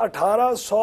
1800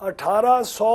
1800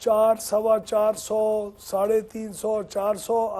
400, 450, 400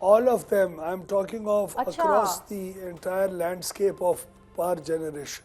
All of them, I'm talking of across the entire landscape of power generation.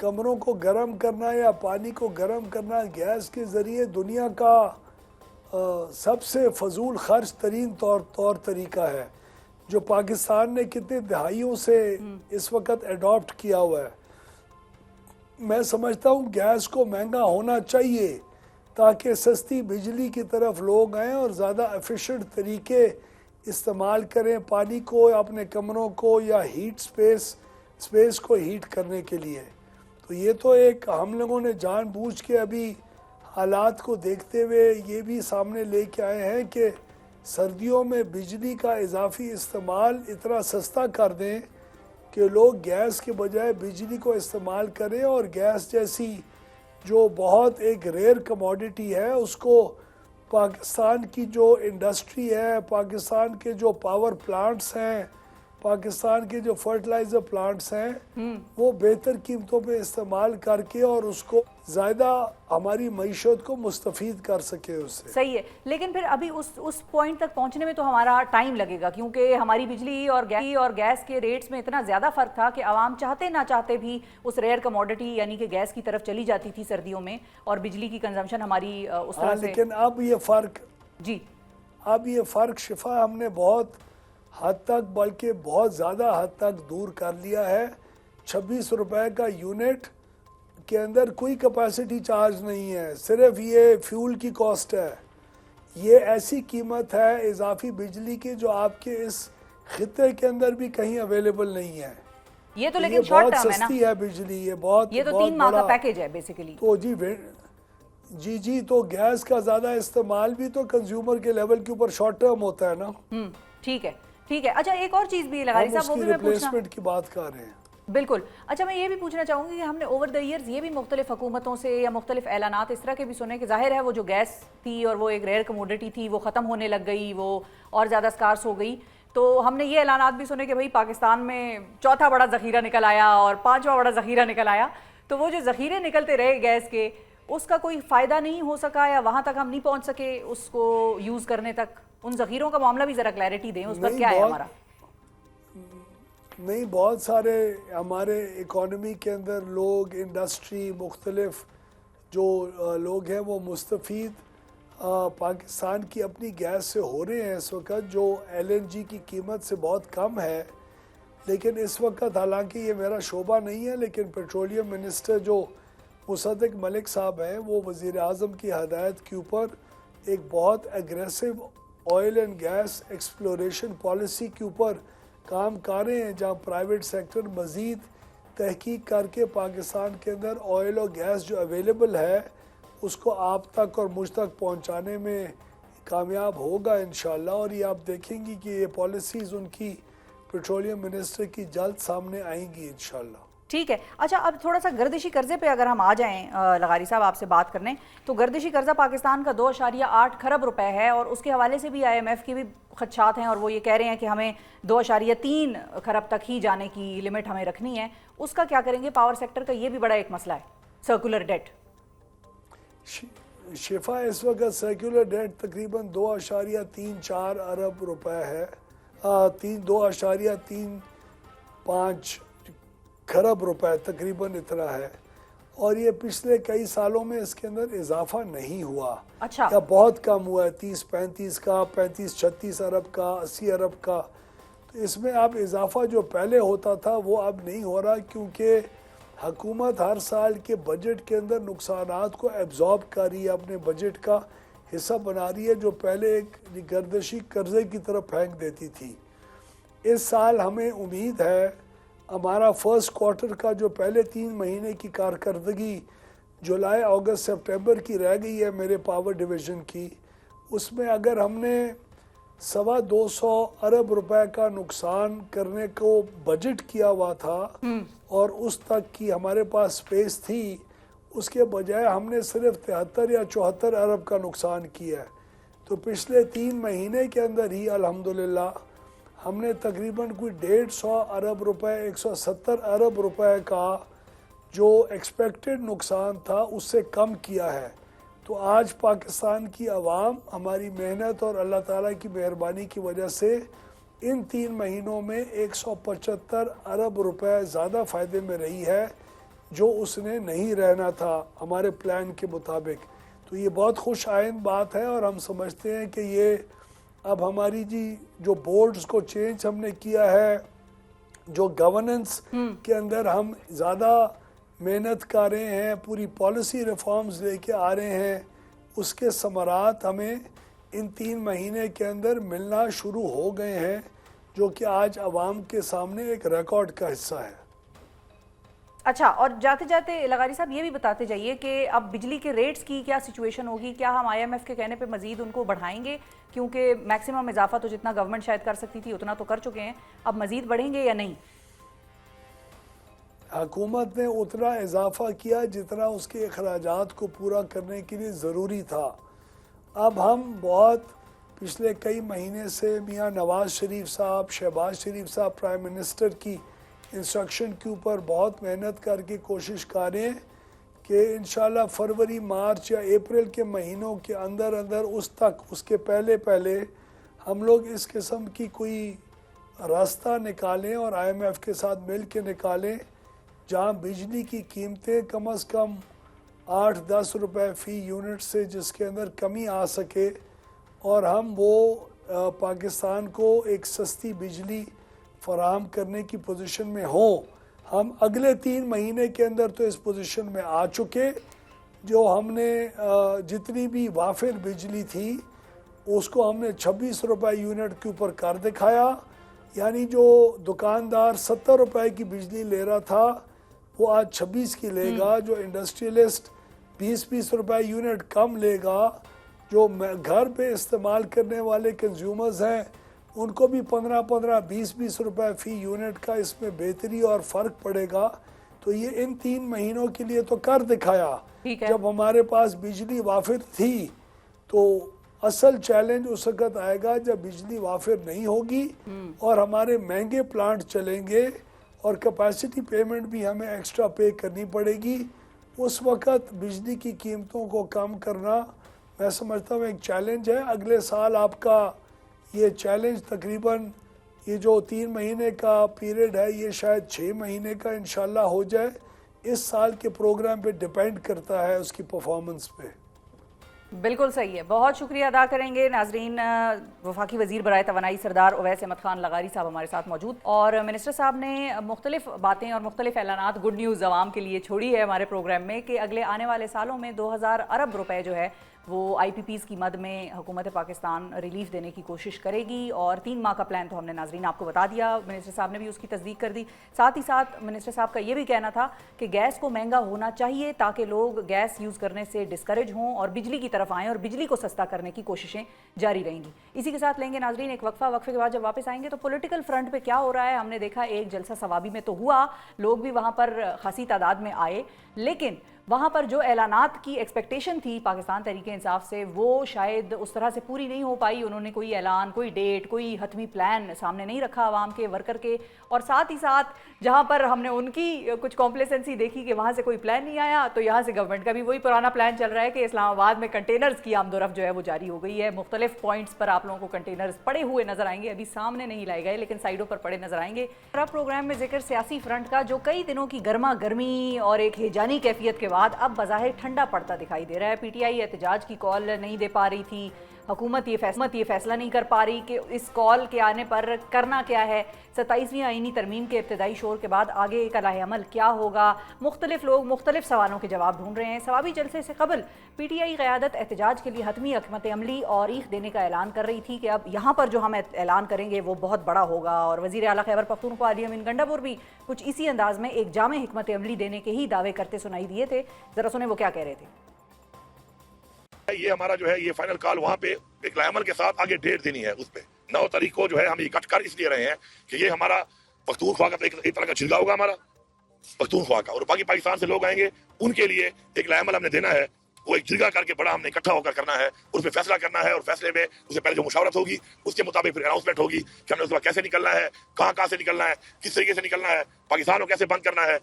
کمروں کو گرم کرنا یا پانی کو گرم کرنا گیس کے ذریعے دنیا کا سب سے فضول خرچ ترین طور طریقہ ہے، جو پاکستان نے کتنے دہائیوں سے اس وقت ایڈاپٹ کیا ہوا ہے۔ میں سمجھتا ہوں گیس کو مہنگا ہونا چاہیے تاکہ سستی بجلی کی طرف لوگ آئیں اور زیادہ ایفیشنٹ طریقے استعمال کریں پانی کو، اپنے کمروں کو یا ہیٹ سپیس کو ہیٹ کرنے کے لیے۔ تو یہ تو ایک ہم لوگوں نے جان بوجھ کے ابھی حالات کو دیکھتے ہوئے یہ بھی سامنے لے کے آئے ہیں کہ سردیوں میں بجلی کا اضافی استعمال اتنا سستا کر دیں کہ لوگ گیس کے بجائے بجلی کو استعمال کریں، اور گیس جیسی جو بہت ایک ریئر کموڈٹی ہے اس کو پاکستان کی جو انڈسٹری ہے، پاکستان کے جو پاور پلانٹس ہیں، پاکستان کے جو فرٹیلائزر پلانٹس ہیں، وہ بہتر قیمتوں پہ استعمال کر کے اور اس کو زیادہ ہماری معیشت کو مستفید کر سکے اس سے۔ صحیح ہے، لیکن پھر ابھی اس پوائنٹ تک پہنچنے میں تو ہمارا ٹائم لگے گا، کیونکہ ہماری بجلی اور گیس کے ریٹس میں اتنا زیادہ فرق تھا کہ عوام چاہتے نہ چاہتے بھی اس ریئر کموڈٹی یعنی کہ گیس کی طرف چلی جاتی تھی سردیوں میں، اور بجلی کی کنزمپشن ہماری اس طرح سے۔ لیکن اب یہ فرق شفا ہم نے بہت حد تک، بلکہ بہت زیادہ حد تک دور کر لیا ہے۔ 26 روپے کا یونٹ کے اندر کوئی کیپیسٹی چارج نہیں ہے، صرف یہ فیول کی کاسٹ ہے۔ یہ ایسی قیمت ہے اضافی بجلی کی جو آپ کے اس خطے کے اندر بھی کہیں اویلیبل نہیں ہے۔ یہ تو لیکن شارٹ ٹرم ہے نا، بہت سستی ہے بجلی، یہ تو 3 ماہ کا پیکیج ہے بیسیکلی۔ تو جی تو گیس کا زیادہ استعمال بھی تو کنزیومر کے لیول کے اوپر شارٹ ٹرم ہوتا ہے نا۔ ٹھیک ہے۔ اچھا ایک اور چیز بھی لغاری صاحب، وہ بھی میں پوچھنا، ریپلیسمنٹ کی بات کر رہے ہیں۔ بالکل۔ اچھا میں یہ بھی پوچھنا چاہوں گی کہ ہم نے اوور دا ایئرز یہ بھی مختلف حکومتوں سے یا مختلف اعلانات اس طرح کے بھی سنے کہ ظاہر ہے وہ جو گیس تھی اور وہ ایک ریئر کموڈٹی تھی وہ ختم ہونے لگ گئی، وہ اور زیادہ اسکارس ہو گئی، تو ہم نے یہ اعلانات بھی سنے کہ بھئی پاکستان میں چوتھا بڑا ذخیرہ نکل آیا اور 5واں بڑا ذخیرہ نکل آیا، تو وہ جو ذخیرے نکلتے رہے گیس کے، اس کا کوئی فائدہ نہیں ہو سکا یا وہاں تک ہم نہیں پہنچ سکے اس کو یوز کرنے تک؟ ان ذخیروں کا معاملہ بھی ذرا کلیئرٹی دیں، اس پر کیا ہے ہمارا؟ نہیں، بہت سارے ہمارے اکانومی کے اندر لوگ، انڈسٹری، مختلف جو لوگ ہیں وہ مستفید پاکستان کی اپنی گیس سے ہو رہے ہیں اس وقت، جو LNG کی قیمت سے بہت کم ہے۔ لیکن اس وقت حالانکہ یہ میرا شعبہ نہیں ہے، لیکن پیٹرولیم منسٹر جو مصدق ملک صاحب ہیں، وہ وزیر اعظم کی ہدایت کے اوپر ایک بہت aggressive oil and gas exploration policy کے اوپر کام کر رہے ہیں، جہاں پرائیویٹ سیکٹر مزید تحقیق کر کے پاکستان کے اندر آئل اور گیس جو اویلیبل ہے اس کو آپ تک اور مجھ تک پہنچانے میں کامیاب ہوگا انشاءاللہ۔ اور یہ آپ دیکھیں گی کہ یہ پالیسیز ان کی پیٹرولیم منسٹر کی جلد سامنے آئیں گی انشاءاللہ۔ ٹھیک ہے۔ اچھا اب تھوڑا سا گردشی قرضے پہ اگر ہم آ جائیں لغاری صاحب آپ سے بات کرنے، تو گردشی قرضہ پاکستان کا 2.8 کھرب روپے ہے، اور اس کے حوالے سے بھی IMF کی بھی خدشات ہیں، اور وہ یہ کہہ رہے ہیں کہ ہمیں 2.3 کھرب تک ہی جانے کی لمٹ ہمیں رکھنی ہے۔ اس کا کیا کریں گے؟ پاور سیکٹر کا یہ بھی بڑا ایک مسئلہ ہے، سرکولر ڈیٹ۔ شفا اس وقت سرکولر ڈیٹ تقریباً 2.34 ارب روپے ہے، 2.35 کھرب روپے تقریباً اتنا ہے، اور یہ پچھلے کئی سالوں میں اس کے اندر اضافہ نہیں ہوا۔ اچھا، یا بہت کم ہوا ہے، 30-35 کا، 35-36 ارب کا، 80 ارب کا۔ تو اس میں اب اضافہ جو پہلے ہوتا تھا وہ اب نہیں ہو رہا، کیونکہ حکومت ہر سال کے بجٹ کے اندر نقصانات کو ایبزارب کر رہی ہے، اپنے بجٹ کا حصہ بنا رہی ہے، جو پہلے ایک گردشی قرضے کی طرف پھینک دیتی تھی۔ اس سال ہمیں امید ہے ہمارا فرسٹ کوارٹر کا جو پہلے 3 مہینے کی کارکردگی جولائی، اگست، سپٹمبر کی رہ گئی ہے میرے پاور ڈویژن کی، اس میں اگر ہم نے 225 ارب روپے کا نقصان کرنے کو بجٹ کیا ہوا تھا اور اس تک کی ہمارے پاس سپیس تھی، اس کے بجائے ہم نے صرف 73 یا 74 ارب کا نقصان کیا ہے۔ تو پچھلے 3 مہینے کے اندر ہی الحمدللہ ہم نے تقریباً کوئی 150 ارب روپے، 170 ارب روپے کا جو ایکسپیکٹڈ نقصان تھا اس سے کم کیا ہے۔ تو آج پاکستان کی عوام ہماری محنت اور اللہ تعالیٰ کی مہربانی کی وجہ سے ان 3 مہینوں میں 175 ارب روپے زیادہ فائدے میں رہی ہے، جو اس نے نہیں رہنا تھا ہمارے پلان کے مطابق. تو یہ بہت خوش آئند بات ہے اور ہم سمجھتے ہیں کہ یہ اب ہماری جو بورڈز کو چینج ہم نے کیا ہے, جو گورننس کے اندر ہم زیادہ محنت کر رہے ہیں, پوری پالیسی ریفارمز لے کے آ رہے ہیں, اس کے ثمرات ہمیں ان 3 مہینے کے اندر ملنا شروع ہو گئے ہیں, جو کہ آج عوام کے سامنے ایک ریکارڈ کا حصہ ہے. اچھا, اور جاتے جاتے لغاری صاحب یہ بھی بتاتے جائیے کہ اب بجلی کے ریٹس کی کیا سچویشن ہوگی؟ کیا ہم آئی ایم ایف کے کہنے پہ مزید ان کو بڑھائیں گے؟ کیونکہ میکسیمم اضافہ تو جتنا گورنمنٹ شاید کر سکتی تھی اتنا تو کر چکے ہیں, اب مزید بڑھیں گے یا نہیں؟ حکومت نے اتنا اضافہ کیا جتنا اس کے اخراجات کو پورا کرنے کے لیے ضروری تھا. اب ہم بہت پچھلے کئی مہینے سے میاں نواز شریف صاحب, شہباز شریف صاحب پرائم منسٹر کی انسٹرکشن کے اوپر بہت محنت کر کے کوشش کر رہے ہیں کہ انشاءاللہ فروری, مارچ یا اپریل کے مہینوں کے اندر اس کے پہلے ہم لوگ اس قسم کی کوئی راستہ نکالیں اور آئی ایم ایف کے ساتھ مل کے نکالیں جہاں بجلی کی قیمتیں کم از کم 8-10 روپے فی یونٹ سے جس کے اندر کمی آ سکے, اور ہم وہ پاکستان کو ایک سستی بجلی فراہم کرنے کی پوزیشن میں ہوں. ہم اگلے 3 مہینے کے اندر تو اس پوزیشن میں آ چکے, جو ہم نے جتنی بھی وافر بجلی تھی اس کو ہم نے 26 روپے یونٹ کے اوپر کر دکھایا. یعنی جو دکاندار 70 روپے کی بجلی لے رہا تھا وہ آج 26 کی لے گا, جو انڈسٹریلسٹ 20 روپے یونٹ کم لے گا, جو گھر پہ استعمال کرنے والے کنزیومرز ہیں ان کو بھی 15-20 روپے فی یونٹ کا اس میں بہتری اور فرق پڑے گا. تو یہ ان 3 مہینوں کے لیے تو کر دکھایا. جب ہمارے پاس بجلی وافر تھی تو اصل چیلنج اس وقت آئے گا جب بجلی وافر نہیں ہوگی اور ہمارے مہنگے پلانٹ چلیں گے اور کیپیسٹی پیمنٹ بھی ہمیں ایکسٹرا پے کرنی پڑے گی. اس وقت بجلی کی قیمتوں کو کم کرنا میں سمجھتا ہوں ایک چیلنج ہے. اگلے سال آپ کا یہ چیلنج تقریباً یہ جو 3 مہینے کا پیریڈ ہے یہ شاید 6 مہینے کا انشاءاللہ ہو جائے. اس سال کے پروگرام پہ ڈیپینڈ کرتا ہے اس کی پرفارمنس پہ. بالکل صحیح ہے, بہت شکریہ ادا کریں گے. ناظرین, وفاقی وزیر برائے توانائی سردار اویس احمد خان لغاری صاحب ہمارے ساتھ موجود, اور منسٹر صاحب نے مختلف باتیں اور مختلف اعلانات گڈ نیوز عوام کے لیے چھوڑی ہے ہمارے پروگرام میں کہ اگلے آنے والے سالوں میں 2000 ارب روپے جو ہے وہ آئی پی پیز کی مد میں حکومت پاکستان ریلیف دینے کی کوشش کرے گی, اور 3 ماہ کا پلان تو ہم نے ناظرین آپ کو بتا دیا. منسٹر صاحب نے بھی اس کی تصدیق کر دی. ساتھ ہی ساتھ منسٹر صاحب کا یہ بھی کہنا تھا کہ گیس کو مہنگا ہونا چاہیے تاکہ لوگ گیس یوز کرنے سے ڈسکریج ہوں اور بجلی کی طرف آئیں, اور بجلی کو سستا کرنے کی کوششیں جاری رہیں گی. اسی کے ساتھ لیں گے ناظرین ایک وقفے کے بعد جب واپس آئیں گے تو پولیٹیکل فرنٹ پہ کیا ہو رہا ہے. ہم نے دیکھا ایک جلسہ ثوابی میں تو ہوا, لوگ بھی وہاں پر خاصی تعداد میں آئے, لیکن وہاں پر جو اعلانات کی ایکسپیکٹیشن تھی پاکستان تحریک انصاف سے وہ شاید اس طرح سے پوری نہیں ہو پائی. انہوں نے کوئی اعلان, کوئی ڈیٹ, کوئی حتمی پلان سامنے نہیں رکھا عوام کے, ورکر کے, اور ساتھ ہی ساتھ جہاں پر ہم نے ان کی کچھ کمپلیسنسی دیکھی کہ وہاں سے کوئی پلان نہیں آیا, تو یہاں سے گورنمنٹ کا بھی وہی پرانا پلان چل رہا ہے کہ اسلام آباد میں کنٹینرز کی آمد و رفت جو ہے وہ جاری ہو گئی ہے. مختلف پوائنٹس پر آپ لوگوں کو کنٹینرز پڑے ہوئے نظر آئیں گے, ابھی سامنے نہیں لائے گئے لیکن سائڈوں پر پڑے نظر آئیں گے. اور پروگرام میں ذکر سیاسی فرنٹ کا جو کئی دنوں کی گرما گرمی اور ایک ہیجانی کیفیت کے بعد اب بظاہر ٹھنڈا پڑتا دکھائی دے رہا ہے. پی ٹی آئی احتجاج کی کال نہیں دے پا رہی تھی, حکومت یہ فیصلہ نہیں کر پا رہی کہ اس کال کے آنے پر کرنا کیا ہے. 27ویں آئینی ترمیم کے ابتدائی شور کے بعد آگے کا راہ عمل کیا ہوگا, مختلف لوگ مختلف سوالوں کے جواب ڈھونڈ رہے ہیں. ثوابی جلسے سے قبل پی ٹی آئی قیادت احتجاج کے لیے حتمی حکمت عملی اور عیخ دینے کا اعلان کر رہی تھی کہ اب یہاں پر جو ہم اعلان کریں گے وہ بہت بڑا ہوگا, اور وزیر اعلیٰ خیبر پختونخوا علی امین گنڈاپور بھی کچھ اسی انداز میں ایک جامع حکمت عملی دینے کے ہی دعوے کرتے سنائی دیے تھے. ذرا سنیں وہ کیا کہہ رہے تھے. یہ ہمارا جو ہے یہ فائنل کال وہاں پہ ایک لائحہ عمل کے ساتھ آگے ڈیٹ دینی ہے. اس پہ 9 تاریخ کو جو ہے ہم اکٹھ کر اس لیے رہے ہیں کہ یہ ہمارا پختونخوا کا ایک طرح کا چھلکا ہوگا ہمارا پختونخوا کا, اور باقی پاکستان سے لوگ آئیں گے ان کے لیے ایک لائحہ عمل ہم نے دینا ہے. وہ ایک جرگہ کر کے بڑا ہم نے اکٹھا ہو کر کرنا ہے, اس پہ فیصلہ کرنا ہے, اور فیصلے میں اس سے پہلے جو مشاورت ہوگی اس کے مطابق پھر اناؤنسمنٹ ہوگی کہ ہم نے اس وقت کیسے نکلنا ہے, کہاں سے نکلنا ہے, کس طریقے سے نکلنا ہے, پاکستان کو کیسے بند کرنا ہے.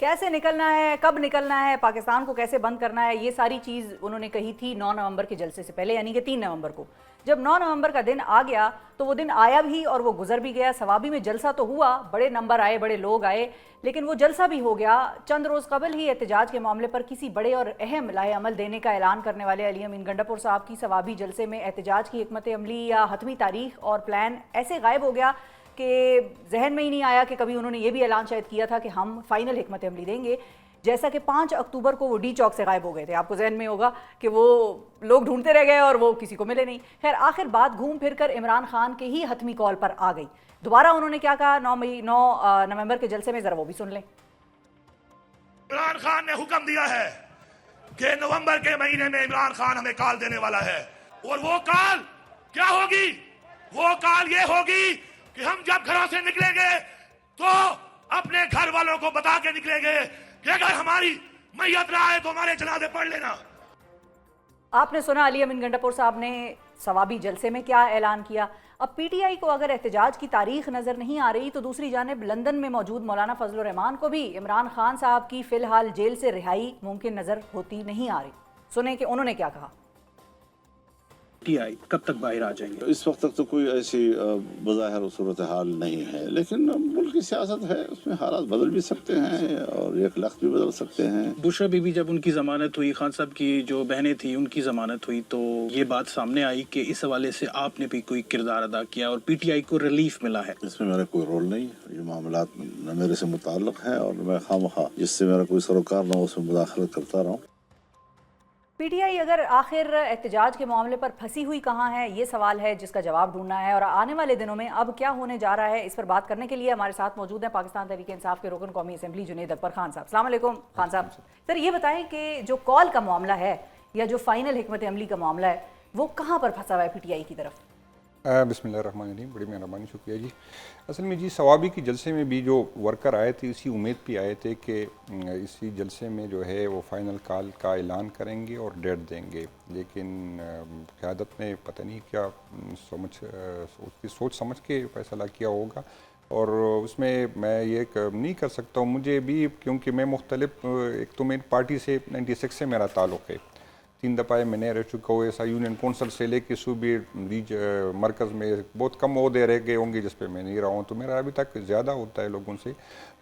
کیسے نکلنا ہے، کب نکلنا ہے، پاکستان کو کیسے بند کرنا ہے، یہ ساری چیز انہوں نے کہی تھی 9 نومبر کے جلسے سے پہلے، یعنی کہ 3 نومبر کو۔ جب 9 نومبر کا دن آ گیا تو وہ دن آیا بھی اور وہ گزر بھی گیا۔ ثوابی میں جلسہ تو ہوا، بڑے نمبر آئے، بڑے لوگ آئے، لیکن وہ جلسہ بھی ہو گیا۔ چند روز قبل ہی احتجاج کے معاملے پر کسی بڑے اور اہم لائحہ عمل دینے کا اعلان کرنے والے علی امین گنڈا پور صاحب کی ثوابی جلسے میں احتجاج کی حکمت عملی یا حتمی تاریخ اور پلان ایسے غائب ہو گیا کہ ذہن میں ہی نہیں آیا کہ کبھی انہوں نے یہ بھی اعلان شاید کیا تھا کہ ہم فائنل حکمت عملی دیں گے، جیسا کہ 5 اکتوبر کو وہ ڈی چوک سے غائب ہو گئے تھے۔ آپ کو ذہن میں ہوگا کہ وہ لوگ ڈھونڈتے رہ گئے اور وہ کسی کو ملے نہیں۔ خیر آخر بات گھوم پھر کر عمران خان کے ہی حتمی کال پر آ گئی۔ دوبارہ انہوں نے کیا کہا 9 نومبر کے جلسے میں، ذرا وہ بھی سن لیں۔ عمران خان نے حکم دیا ہے کہ نومبر کے مہینے میں عمران خان ہمیں کال دینے والا ہے، اور وہ کال کیا ہوگی؟ وہ کال یہ ہوگی کہ ہم جب گھروں سے نکلیں گے تو اپنے گھر والوں کو بتا کے نکلیں گے کہ اگر ہماری میت نہ آئے تو ہمارے جنازے پڑھ لینا۔ آپ نے سنا علی امین گنڈا پور صاحب نے ثوابی جلسے میں کیا اعلان کیا۔ اب پی ٹی آئی کو اگر احتجاج کی تاریخ نظر نہیں آ رہی تو دوسری جانب لندن میں موجود مولانا فضل الرحمان کو بھی عمران خان صاحب کی فی الحال جیل سے رہائی ممکن نظر ہوتی نہیں آ رہی۔ سنیں کہ انہوں نے کیا کہا۔ ٹی آئی کب تک باہر آ جائیں گے؟ اس وقت تک تو کوئی ایسی بظاہر صورتحال نہیں ہے، لیکن ملک کی سیاست ہے، اس میں حالات بدل بھی سکتے ہیں اور ایک لخت بھی بدل سکتے ہیں۔ بشرا بی بی جب ان کی ضمانت ہوئی، خان صاحب کی جو بہنیں تھیں ان کی ضمانت ہوئی، تو یہ بات سامنے آئی کہ اس حوالے سے آپ نے بھی کوئی کردار ادا کیا اور پی ٹی آئی کو ریلیف ملا ہے۔ اس میں میرا کوئی رول نہیں، یہ معاملات نہ میرے سے متعلق ہیں اور میں خواہ جس سے میرا کوئی سروکار نہ ہو اس میں مداخلت کرتا رہوں۔ پی ٹی آئی اگر آخر احتجاج کے معاملے پر پھنسی ہوئی کہاں ہے، یہ سوال ہے جس کا جواب ڈھونڈنا ہے، اور آنے والے دنوں میں اب کیا ہونے جا رہا ہے، اس پر بات کرنے کے لیے ہمارے ساتھ موجود ہیں پاکستان تحریک انصاف کے رکن قومی اسمبلی جنید اکبر خان صاحب۔ السلام علیکم خان صاحب۔ سر یہ بتائیں کہ جو کال کا معاملہ ہے یا جو فائنل حکمت عملی کا معاملہ ہے وہ کہاں پر پھنسا ہوا ہے پی ٹی آئی کی طرف؟ بسم اللہ الرحمن الرحیم، بڑی مہربانی، شکریہ جی۔ اصل میں جی ثوابی کی جلسے میں بھی جو ورکر آئے تھے اسی امید پہ آئے تھے کہ اسی جلسے میں جو ہے وہ فائنل کال کا اعلان کریں گے اور ڈیٹ دیں گے، لیکن قیادت نے پتہ نہیں کیا سوچ سمجھ کے فیصلہ کیا ہوگا، اور اس میں میں یہ نہیں کر سکتا ہوں، مجھے بھی کیونکہ میں مختلف، ایک تو میری پارٹی سے 96 سے میرا تعلق ہے، 3 دفعہ میں نے رہ چکا ہوں ایسا یونین کونسل سے لے کے صوبے مرکز میں بہت کم عہدے رہ گئے ہوں گے جس پہ میں نہیں رہا ہوں، تو میرا ابھی تک زیادہ ہوتا ہے لوگوں سے،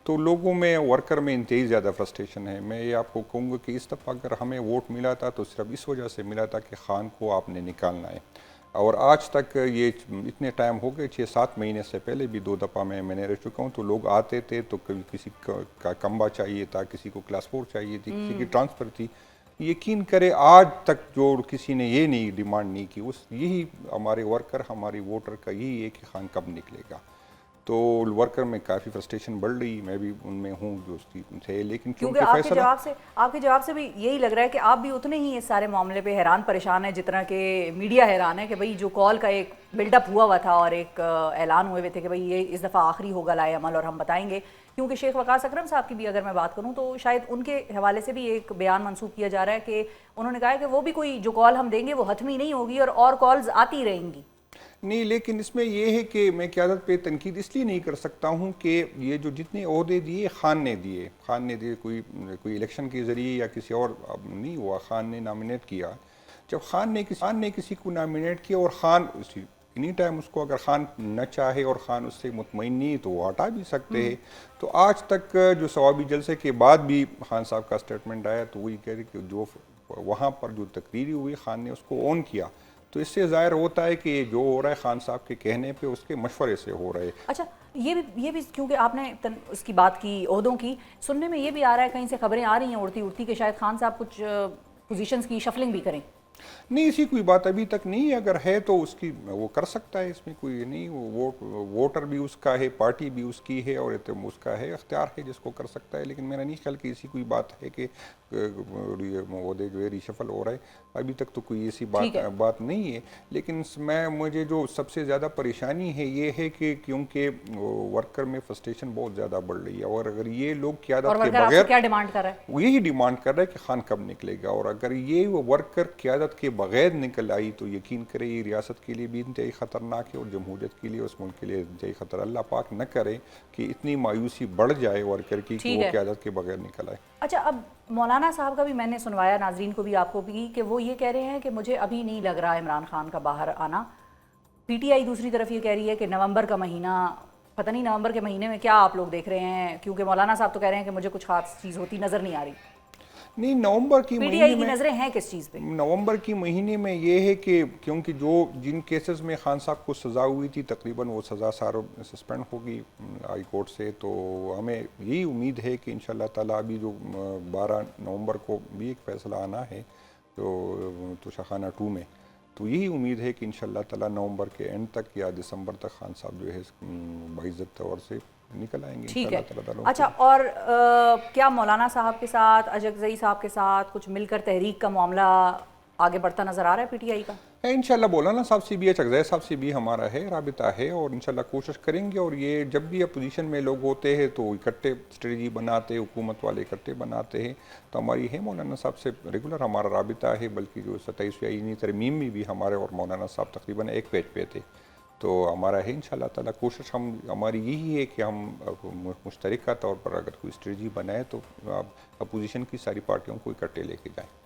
تو لوگوں میں ورکر میں انتہائی زیادہ فرسٹریشن ہے۔ میں یہ آپ کو کہوں گا کہ اس دفعہ اگر ہمیں ووٹ ملا تھا تو صرف اس وجہ سے ملا تھا کہ خان کو آپ نے نکالنا ہے، اور آج تک یہ اتنے ٹائم ہو گئے، 6-7 مہینے سے پہلے بھی 2 دفعہ میں نے رہ چکا ہوں، تو لوگ آتے تھے تو کسی کا کمبا چاہیے تھا، کسی کو کلاس 4 چاہیے تھی، کسی کی ٹرانسفر تھی۔ یقین کرے آج تک جو کسی نے یہ نہیں ڈیمانڈ نہیں کی، یہی ہمارے ورکر، ہماری ووٹر کا یہی ہے کہ خان کب نکلے گا، تو ورکر میں کافی فرسٹریشن بڑھ رہی، میں بھی ان میں ہوں جو تھے، لیکن کیونکہ آپ کے جواب سے بھی یہی لگ رہا ہے کہ آپ بھی اتنے ہی اس سارے معاملے پہ حیران پریشان ہیں جتنا کہ میڈیا حیران ہے کہ بھئی جو کال کا ایک بلڈ اپ ہوا تھا اور ایک اعلان ہوئے تھے کہ بھئی یہ اس دفعہ آخری ہوگا لائحہ عمل اور ہم بتائیں گے، کیونکہ شیخ وقاص اکرم صاحب کی بھی اگر میں بات کروں تو شاید ان کے حوالے سے بھی ایک بیان منسوخ کیا جا رہا ہے کہ انہوں نے کہا ہے کہ وہ بھی کوئی جو کال ہم دیں گے وہ حتمی نہیں ہوگی اور کالز آتی رہیں گی۔ نہیں، لیکن اس میں یہ ہے کہ میں قیادت پہ تنقید اس لیے نہیں کر سکتا ہوں کہ یہ جو جتنے عہدے دیے خان نے دیے، کوئی الیکشن کے ذریعے یا کسی اور نہیں ہوا، خان نے نامینیٹ کیا۔ جب خان نے کسی کو نامینیٹ کیا اور خان اینی ٹائم اس کو اگر خان نہ چاہے اور خان اس سے مطمئن نہیں تو وہ ہٹا بھی سکتے ہیں، تو آج تک جو ثوابی جلسے کے بعد بھی خان صاحب کا سٹیٹمنٹ آیا تو وہی کہہ رہے کہ جو وہاں پر جو تقریری ہوئی خان نے اس کو اون کیا، تو اس سے ظاہر ہوتا ہے کہ جو ہو رہا ہے خان صاحب کے کہنے پہ اس کے مشورے سے ہو رہا ہے۔ اچھا یہ بھی کیونکہ آپ نے اس کی بات کی عہدوں کی، سننے میں یہ بھی آ رہا ہے، کہیں سے خبریں آ رہی ہیں اڑتی کہ شاید خان صاحب کچھ پوزیشنز کی شفلنگ بھی کریں۔ نہیں، ایسی کوئی بات ابھی تک نہیں، اگر ہے تو اس کی وہ کر سکتا ہے، اس میں کوئی نہیں، ووٹر بھی اس کا ہے، پارٹی بھی اس کی ہے اور اس کا ہے، اختیار ہے جس کو کر سکتا ہے، لیکن میرا نہیں خیال کہ ایسی کوئی بات ہے کہ عہدے جو ہے ریشفل ہو رہا ہے۔ ابھی تک تو کوئی ایسی بات نہیں ہے. لیکن مجھے جو سب سے زیادہ پریشانی ہے یہ ہے کہ کیونکہ ورکر میں فرسٹریشن بہت زیادہ بڑھ رہی ہے, اور اگر یہ لوگ قیادت کے بغیر کیا ڈیمانڈ کر رہا ہے, وہ یہی ڈیمانڈ کر رہا ہے کہ خان کب نکلے گا, اور اگر یہ ورکر قیادت کے بغیر نکل آئی تو یقین کرے یہ ریاست کے لیے بھی انتہائی خطرناک ہے, اور جمہوریت کے لیے, اس ملک کے لیے انتہائی خطرہ. اللہ پاک نہ کرے کہ اتنی مایوسی بڑھ جائے ورکر کی کہ وہ قیادت کے بغیر نکل آئے. اچھا, اب مولانا صاحب کا بھی میں نے سنوایا, ناظرین کو بھی, آپ کو بھی, کہ وہ یہ کہہ رہے ہیں کہ مجھے ابھی نہیں لگ رہا عمران خان کا باہر آنا. پی ٹی آئی دوسری طرف یہ کہہ رہی ہے کہ نومبر کا مہینہ, پتہ نہیں نومبر کے مہینے میں کیا آپ لوگ دیکھ رہے ہیں, کیونکہ مولانا صاحب تو کہہ رہے ہیں کہ مجھے کچھ خاص چیز ہوتی نظر نہیں آ رہی. نہیں, نومبر کی پی ٹی آئی کی نظریں ہیں کس چیز پہ؟ نومبر کی مہینے میں یہ ہے کہ کیونکہ جن کیسز میں خان صاحب کو سزا ہوئی تھی تقریباً وہ سزا سارا سسپینڈ ہوگی ہائی کورٹ سے, تو ہمیں یہی امید ہے کہ انشاءاللہ تعالیٰ ابھی جو 12 نومبر کو بھی ایک فیصلہ آنا ہے توشاخانہ 2 میں, تو یہی امید ہے کہ انشاءاللہ تعالیٰ نومبر کے اینڈ تک یا دسمبر تک خان صاحب جو ہے باعزت طور سے نکل آئیں گے. ٹھیک ہے. اچھا, اور کیا مولانا صاحب کے ساتھ, اجگزئی صاحب کے ساتھ کچھ مل کر تحریک کا معاملہ آگے بڑھتا نظر آ رہا ہے پی ٹی آئی کا؟ انشاءاللہ مولانا صاحب سے بھی, اجگزئی صاحب سے بھی ہمارا ہے رابطہ ہے, اور انشاءاللہ کوشش کریں گے. اور یہ جب بھی اپوزیشن میں لوگ ہوتے ہیں تو اکٹھے اسٹریٹجی بناتے, حکومت والے اکٹھے بناتے ہیں, تو ہماری ہے مولانا صاحب سے ریگولر ہمارا رابطہ ہے. بلکہ جو 27ویں آئینی ترمیم میں بھی ہمارے اور مولانا صاحب تقریباً ایک پیج پہ تھے, تو ہمارا ہے انشاءاللہ تعالیٰ کوشش ہماری یہی ہے کہ ہم مشترکہ طور پر اگر کوئی اسٹریٹجی بنائے تو اپوزیشن کی ساری پارٹیوں کو اکٹھے لے کے جائیں.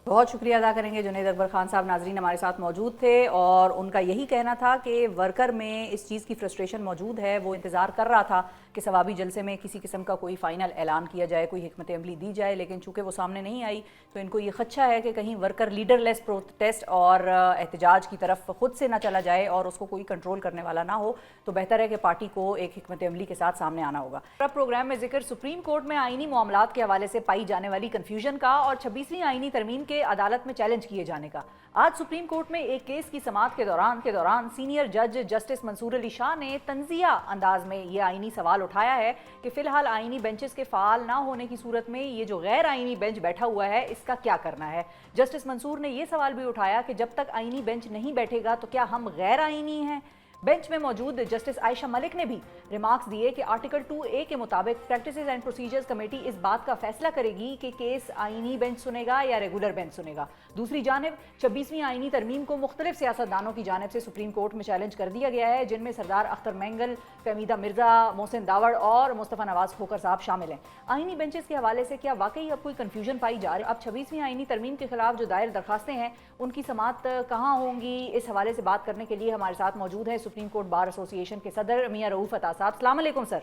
بہت شکریہ ادا کریں گے. جنید اکبر خان صاحب ناظرین ہمارے ساتھ موجود تھے, اور ان کا یہی کہنا تھا کہ ورکر میں اس چیز کی فرسٹریشن موجود ہے. وہ انتظار کر رہا تھا کہ ثوابی جلسے میں کسی قسم کا کوئی فائنل اعلان کیا جائے, کوئی حکمت عملی دی جائے, لیکن چونکہ وہ سامنے نہیں آئی تو ان کو یہ خدشہ ہے کہ کہیں ورکر لیڈر لیس پروٹیسٹ اور احتجاج کی طرف خود سے نہ چلا جائے اور اس کو کوئی کنٹرول کرنے والا نہ ہو. تو بہتر ہے کہ پارٹی کو ایک حکمت عملی کے ساتھ سامنے آنا ہوگا. اب پروگرام میں ذکر سپریم کورٹ میں آئینی معاملات کے حوالے سے پائی جانے والی کنفیوژن کا اور 26ویں آئینی ترمیم کے عدالت میں چیلنج کیے جانے کا. آج سپریم کورٹ میں ایک کیس کی سماعت کے دوران سینئر جج جسٹس منصور علی شاہ نے طنزیہ انداز میں یہ آئینی سوال اٹھایا ہے کہ فی الحال آئینی بینچز کے فعال نہ ہونے کی صورت میں یہ جو غیر آئینی بینچ بیٹھا ہوا ہے اس کا کیا کرنا ہے. جسٹس منصور نے یہ سوال بھی اٹھایا کہ جب تک آئینی بینچ نہیں بیٹھے گا تو کیا ہم غیر آئینی ہیں. بینچ میں موجود جسٹس عائشہ ملک نے بھی ریمارکس دیے کہ آرٹیکل 2A کے مطابق پریکٹسز اینڈ پروسیجرز کمیٹی اس بات کا فیصلہ کرے گی کہ کیس آئینی بینچ سنے گا یا ریگولر بینچ سنے گا. دوسری جانب 26ویں آئینی ترمیم کو مختلف سیاستدانوں کی جانب سے سپریم کورٹ میں چیلنج کر دیا گیا ہے, جن میں سردار اختر مینگل, فہمیدہ مرزا, محسن داوڑ اور مصطفیٰ نواز کھوکھر صاحب شامل ہیں. آئینی بینچز کے حوالے سے کیا واقعی اب کوئی کنفیوژن پائی جا رہی ہے؟ اب 26ویں آئینی ترمیم کے خلاف جو دائر درخواستیں ہیں ان کی سماعت کہاں ہوں گی, اس حوالے سے بات کرنے کے لیے ہمارے ساتھ موجود ہے سپریم کورٹ بار ایسوسی ایشن کے صدر میاں رؤوف عطا صاحب. السلام علیکم سر.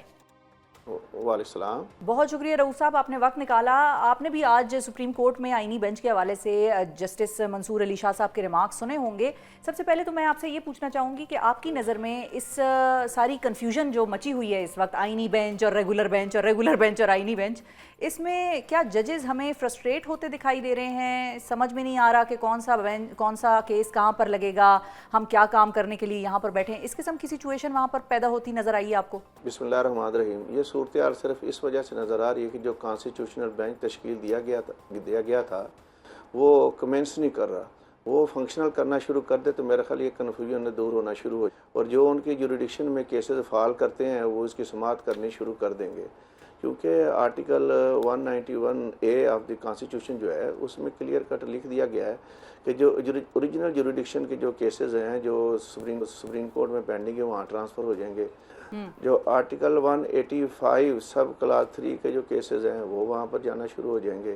وعلیکم السلام. بہت شکریہ رؤوف صاحب, آپ نے وقت نکالا. آپ نے بھی آج سپریم کورٹ میں آئینی بینچ کے حوالے سے جسٹس منصور علی شاہ صاحب کے ریمارکس سنے ہوں گے. سب سے پہلے تو میں آپ سے یہ پوچھنا چاہوں گی کہ آپ کی نظر میں اس ساری کنفیوژن جو مچی ہوئی ہے اس وقت, آئینی بینچ اور ریگولر بینچ اور ریگولر بینچ اور آئینی بینچ, اس میں کیا ججز ہمیں فرسٹریٹ ہوتے دکھائی دے رہے ہیں؟ سمجھ میں نہیں آ رہا کہ کون سا کیس کہاں پر لگے گا, ہم کیا کام کرنے کے لیے یہاں پر بیٹھے ہیں, اس قسم کی سچویشن وہاں پر پیدا ہوتی نظر آئی ہے آپ کو؟ بسم اللہ الرحمن الرحیم. یہ صورتحال صرف اس وجہ سے نظر آ رہی ہے کہ جو کانسٹیٹیوشنل بینچ تشکیل دیا گیا تھا وہ کمنس نہیں کر رہا. وہ فنکشنل کرنا شروع کر دے تو میرا خیال یہ کنفیوژن دور ہونا شروع ہو, اور جو ان کی جوریڈکشن میں کیسز فعال کرتے ہیں وہ اس کی سماعت کرنی شروع کر دیں گے. کیونکہ article 191A of the constitution جو ہے اس میں کلیئر کٹ لکھ دیا گیا ہے کہ جو اوریجنل جوریڈکشن کے جو کیسز ہیں جو سپریم کورٹ میں پینڈنگ ہے وہاں ٹرانسفر ہو جائیں گے. جو آرٹیکل 185 سب کلاس 3 کے جو کیسز ہیں وہ وہاں پر جانا شروع ہو جائیں گے.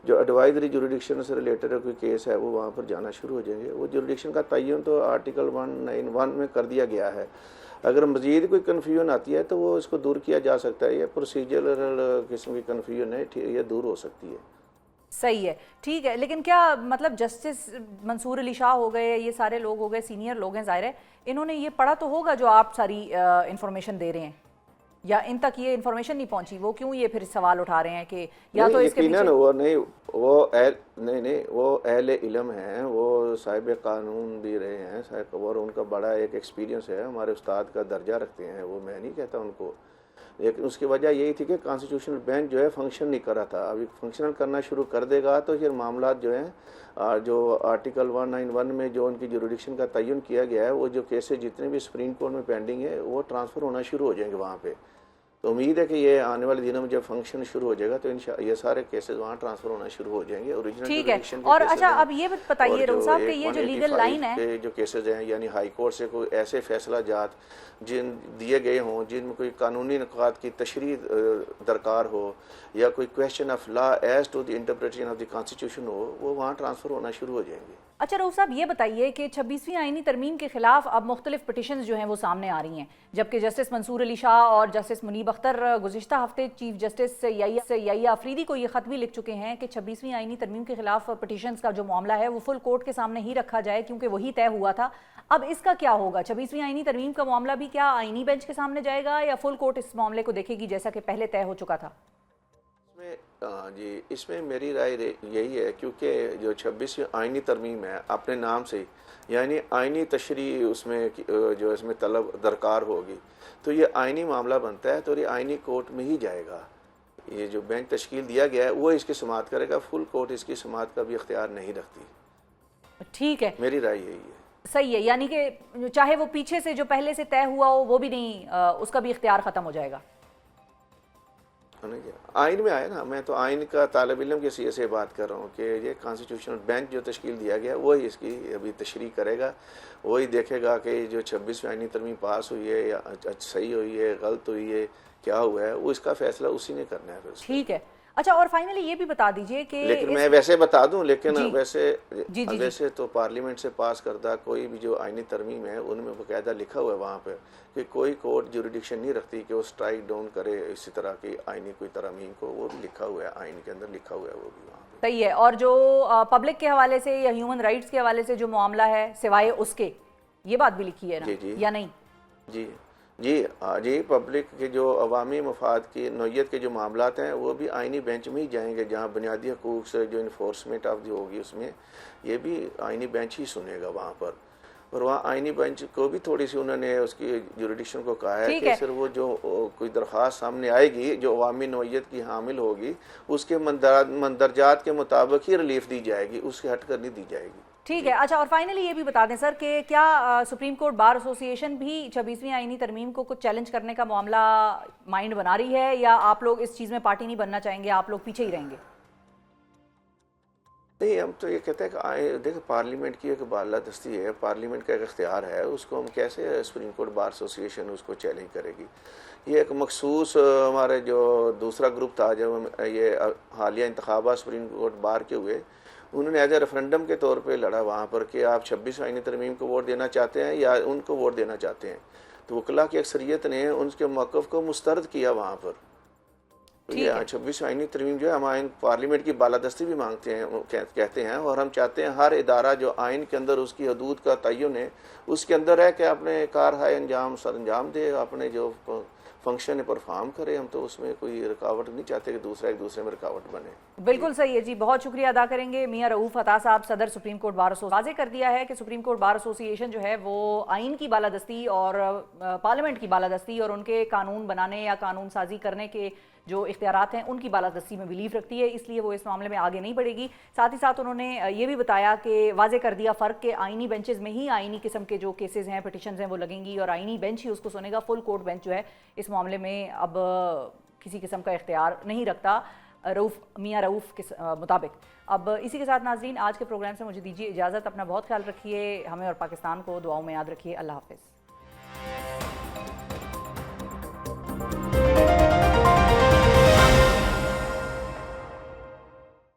جو ایڈوائزری جوریڈکشن سے ریلیٹڈ کوئی کیس ہے وہ وہاں پر جانا شروع ہو جائیں گے. وہ جوریڈکشن کا تعین تو آرٹیکل 191 میں کر دیا گیا ہے. اگر مزید کوئی کنفیوژن آتی ہے تو وہ اس کو دور کیا جا سکتا ہے. یہ پروسیجرل قسم کی کنفیوژن ہے, یہ دور ہو سکتی ہے. صحیح ہے, ٹھیک ہے. لیکن کیا مطلب جسٹس منصور علی شاہ ہو گئے, یہ سارے لوگ ہو گئے, سینئر لوگ ہیں, ظاہر ہے انہوں نے یہ پڑھا تو ہوگا جو آپ ساری انفارمیشن دے رہے ہیں, یا ان تک یہ انفارمیشن نہیں پہنچی؟ وہ کیوں یہ پھر سوال اٹھا رہے ہیں کہ یا تو اس کے پیچھے وہ اہل علم ہیں, وہ صاحب قانون بھی رہے ہیں اور ان کا بڑا ایک ایکسپیرینس ہے, ہمارے استاد کا درجہ رکھتے ہیں وہ, میں نہیں کہتا ان کو, لیکن اس کی وجہ یہی تھی کہ کانسٹیٹیوشنل بینچ جو ہے فنکشن نہیں کر رہا تھا. ابھی فنکشنل کرنا شروع کر دے گا تو پھر معاملات جو ہیں جو آرٹیکل 191 میں جو ان کی جوریڈکشن کا تعین کیا گیا ہے وہ جو کیسز جتنے بھی سپریم کورٹ میں پینڈنگ ہے وہ ٹرانسفر ہونا شروع ہو جائیں گے وہاں پہ. تو امید ہے کہ یہ آنے والے دنوں میں جب فنکشن شروع ہو جائے گا تو یہ سارے کیسز وہاں ٹرانسفر ہونا شروع ہو جائیں گے. اوریجنل ٹھیک ہے. اور اچھا اب یہ بتائیے رؤوف صاحب کہ یہ جو لیگل لائن ہے جو کیسز ہیں یعنی ہائی کورٹ سے کوئی ایسے فیصلہ جات جن دیے گئے ہوں جن میں کوئی قانونی نکات کی تشریح درکار ہو یا کوئی question of law as to the interpretation of the constitution ہو وہ وہاں ٹرانسفر ہونا شروع ہو جائیں گے. اچھا رؤوف صاحب یہ بتائیے کہ 26ویں آئینی ترمیم کے خلاف اب مختلف پٹیشنز جو ہیں وہ سامنے آ رہی ہیں جبکہ جسٹس منصور علی شاہ اور جسٹس منیب اختر گزشتہ ہفتے چیف جسٹس یحییٰ آفریدی کو یہ خط بھی لکھ چکے ہیں کہ 26ویں آئینی ترمیم کے خلاف پٹیشنز کا جو معاملہ ہے وہ فل کورٹ کے سامنے ہی رکھا جائے کیونکہ وہی طے ہوا تھا. اب اس کا کیا ہوگا؟ 26ویں آئینی ترمیم کا معاملہ بھی کیا آئینی بینچ کے سامنے جائے گا یا فل کورٹ اس معاملے کو دیکھے گی جیسا کہ پہلے طے ہو چکا تھا؟ جی اس میں میری رائے یہی ہے کیونکہ جو 26ویں آئینی ترمیم ہے اپنے نام سے یعنی آئینی تشریح اس میں جو اس میں طلب درکار ہوگی تو یہ آئینی معاملہ بنتا ہے تو یہ آئینی کورٹ میں ہی جائے گا. یہ جو بینچ تشکیل دیا گیا ہے وہ اس کی سماعت کرے گا. فل کورٹ اس کی سماعت کا بھی اختیار نہیں رکھتی. ٹھیک ہے, میری رائے یہی ہے. صحیح ہے, یعنی کہ چاہے وہ پیچھے سے جو پہلے سے طے ہوا ہو وہ بھی نہیں, اس کا بھی اختیار ختم ہو جائے گا. آئین میں آیا نا, میں تو آئین کا طالب علم کے سیئے سے بات کر رہا ہوں کہ یہ کانسٹیٹیوشنل بینچ جو تشکیل دیا گیا وہی اس کی ابھی تشریح کرے گا. وہی دیکھے گا کہ جو 26ویں آئینی ترمیم پاس ہوئی ہے یا صحیح ہوئی ہے غلط ہوئی ہے کیا ہوا ہے وہ اس کا فیصلہ اسی نے کرنا ہے. ٹھیک ہے. اچھا اور فائنلی یہ بھی بتا دیجئے کہ لیکن میں ویسے بتا دوں لیکن ویسے تو پارلیمنٹ سے پاس کردہ کوئی بھی جو آئینی ترمیم ہے ان میں باقاعدہ لکھا ہوا ہے وہاں پہ کہ کوئی کورٹ جوریڈکشن نہیں رکھتی کہ وہ اسٹرائک ڈاؤن کرے اسی طرح کی آئینی کوئی ترمیم کو. وہ بھی لکھا ہوا ہے آئین کے اندر لکھا ہوا ہے وہ بھی وہاں پہ. صحیح ہے. اور جو پبلک کے حوالے سے یا ہیومن رائٹس کے حوالے سے جو معاملہ ہے سوائے اس کے یہ بات بھی لکھی ہے نا یا نہیں؟ جی پبلک کے جو عوامی مفاد کی نوعیت کے جو معاملات ہیں وہ بھی آئینی بینچ میں ہی جائیں گے جہاں بنیادی حقوق سے جو انفورسمنٹ آف دی ہوگی اس میں یہ بھی آئینی بینچ ہی سنے گا وہاں پر. اور وہاں آئینی بینچ کو بھی تھوڑی سی انہوں نے اس کی جوریڈکشن کو کہا ہے کہ صرف وہ جو کوئی درخواست سامنے آئے گی جو عوامی نوعیت کی حامل ہوگی اس کے مندرجات کے مطابق ہی ریلیف دی جائے گی, اس سے ہٹ کر نہیں دی جائے گی. ٹھیک ہے. اچھا اور فائنلی یہ بھی بتا دیں سر کہ کیا سپریم کورٹ بار ایسوسی ایشن بھی 26ویں آئینی ترمیم کو کچھ چیلنج کرنے کا معاملہ مائنڈ بنا رہی ہے یا آپ لوگ اس چیز میں پارٹی نہیں بننا چاہیں گے, آپ لوگ پیچھے ہی رہیں گے؟ نہیں, ہم تو یہ کہتے ہیں کہ دیکھیں پارلیمنٹ کی ایک بالادستی ہے, پارلیمنٹ کا ایک اختیار ہے, اس کو ہم کیسے سپریم کورٹ بار ایسوسی ایشن اس کو چیلنج کرے گی. یہ ایک مخصوص ہمارے جو دوسرا گروپ تھا جب یہ حالیہ انتخابات سپریم کورٹ بار کے ہوئے انہوں نے ایز اے ریفرنڈم کے طور پہ لڑا وہاں پر کہ آپ 26 آئینی ترمیم کو ووٹ دینا چاہتے ہیں یا ان کو ووٹ دینا چاہتے ہیں. تو وکلاء کی اکثریت نے ان کے موقف کو مسترد کیا وہاں پر. 26 آئینی ترمیم جو ہے ہم آئین پارلیمنٹ کی بالادستی بھی مانگتے ہیں کہتے ہیں اور ہم چاہتے ہیں ہر ادارہ جو آئین کے اندر اس کی حدود کا تعین ہے اس کے اندر ہے کہ اپنے کارہائے سر انجام دے, اپنے جو فنکشن پرفارم کرے. ہم تو اس میں کوئی رکاوٹ نہیں چاہتے کہ دوسرا ایک دوسرے میں رکاوٹ بنے. بالکل صحیح ہے جی, بہت شکریہ ادا کریں گے میاں رؤوف عطا صاحب, صدر سپریم کورٹ بار ایسوسی. واضح کر دیا ہے کہ سپریم کورٹ بار ایسوسی ایشن جو ہے وہ آئین کی بالادستی اور پارلیمنٹ کی بالادستی اور ان کے قانون بنانے یا قانون سازی کرنے کے جو اختیارات ہیں ان کی بالادستی میں بلیو رکھتی ہے, اس لیے وہ اس معاملے میں آگے نہیں بڑھے گی. ساتھ ہی ساتھ انہوں نے یہ بھی بتایا کہ واضح کر دیا فرق کہ آئینی بینچز میں ہی آئینی قسم کے جو کیسز ہیں پٹیشنز ہیں وہ لگیں گی اور آئینی بینچ ہی اس کو سنے گا. فل کورٹ بینچ جو ہے اس معاملے میں اب کسی قسم کا اختیار نہیں رکھتا میاں رؤوف کے مطابق. اب اسی کے ساتھ ناظرین آج کے پروگرام سے مجھے دیجیے اجازت. اپنا بہت خیال رکھیے, ہمیں اور پاکستان کو دعاؤں میں یاد رکھیے. اللہ حافظ.